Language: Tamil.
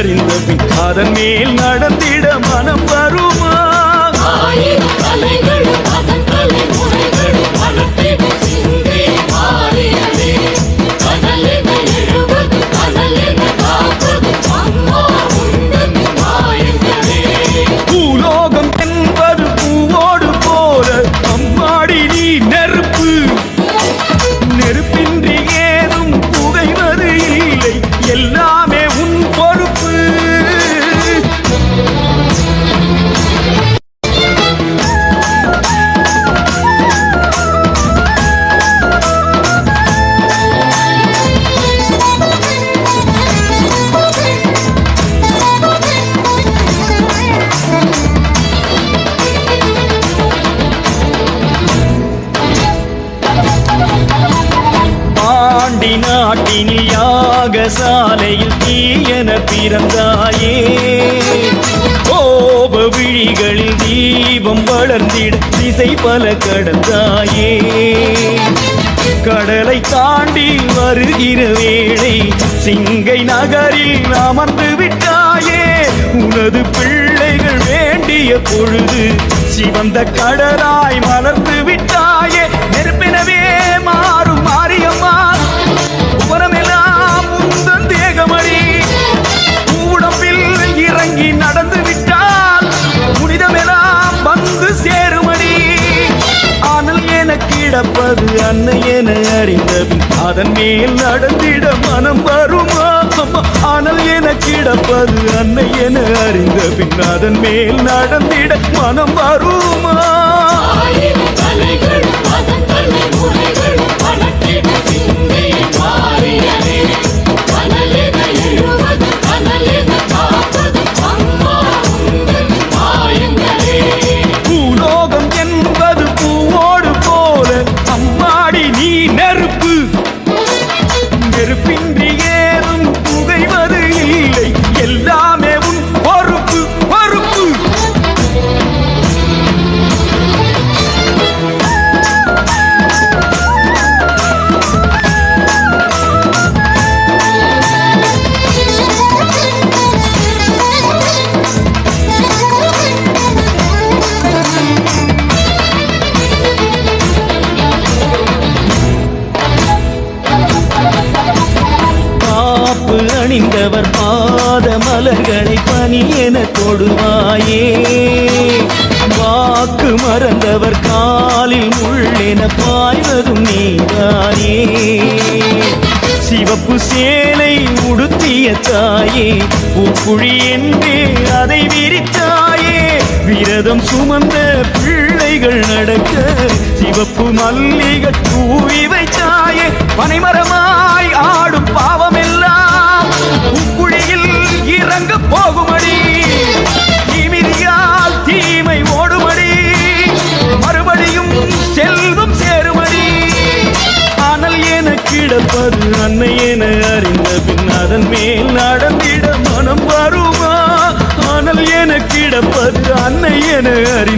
அறிந்த பின் அதன் மேல் நடந்திட மனம் வருமா? பூலோகம் என்பது பூவோடு போல அம்மாடி நீ நெருப்பு. நெருப்பின்றி ஏதும் புகைவது இல்லை, எல்லாமே உன் பொறுப்பு. நாட்டினில் யாகசாலையில் தீயன பிறந்தாயே, கோப விழிகளில் தீபம் வளர்ந்திட திசை பல கடந்தாயே. கடலை தாண்டி வருகிற வேளை சிங்கை நகரில் அமர்ந்து விட்டாயே. உனது பிள்ளைகள் வேண்டிய பொழுது சிவந்த கடலாய் மலர்ந்து விட்டாயே. நெருப்பினவே மாறும் மாரியம்மா, உவரமெல்லாம் உந்தன் தேகமடி. உடம்பில் இறங்கி நடந்து விட்டால் புனிதமெல்லாம் வந்து சேருமடி. ஆனால் எனக்கு கிடப்பது அன்னை என அறிந்தபின் அதன் மேல் நடந்திட மனம் வருமா? ஆனால் எனக்கு கிடப்பது அன்னை என அறிந்தபின் அதன் மேல் நடந்திட மனம் வருமா? பூலோகம் என்பது பூவோடு போல அம்மாடி நீ நெருப்பு. நெருப்பின்றி ஏதும் புகைவது இல்லை, எல்லாமே உன் பொறுப்பு பொறுப்பு. அணிந்தவர் பாத மலர்களை பனி என தொடுவாயே. வாக்கு மறந்தவர் காலில் முள்ளென பாய்வதும் நீதானே. சிவப்பு சேலை உடுத்திய தாயே, பூக்குழி என்றே அதை விரித்தாயே. விரதம் சுமந்த பிள்ளைகள் நடக்க சிவப்பு மல்லிகை தூவி வைத்தாயே. பனைமரமாய் ஆடும் பாவமெல்லாம் உக்குழியில் இறங்க போகுமடி. தீமிதியால் தீமை ஓடுமடி, மறுபடியும் செல்வம் சேருமடி. ஆனால் என கிடப்பது அன்னை என அறிந்த பின் அதன் மேல் நடந்திட மனம் வருமா? ஆனால் என கிடப்பது அன்னை என அறி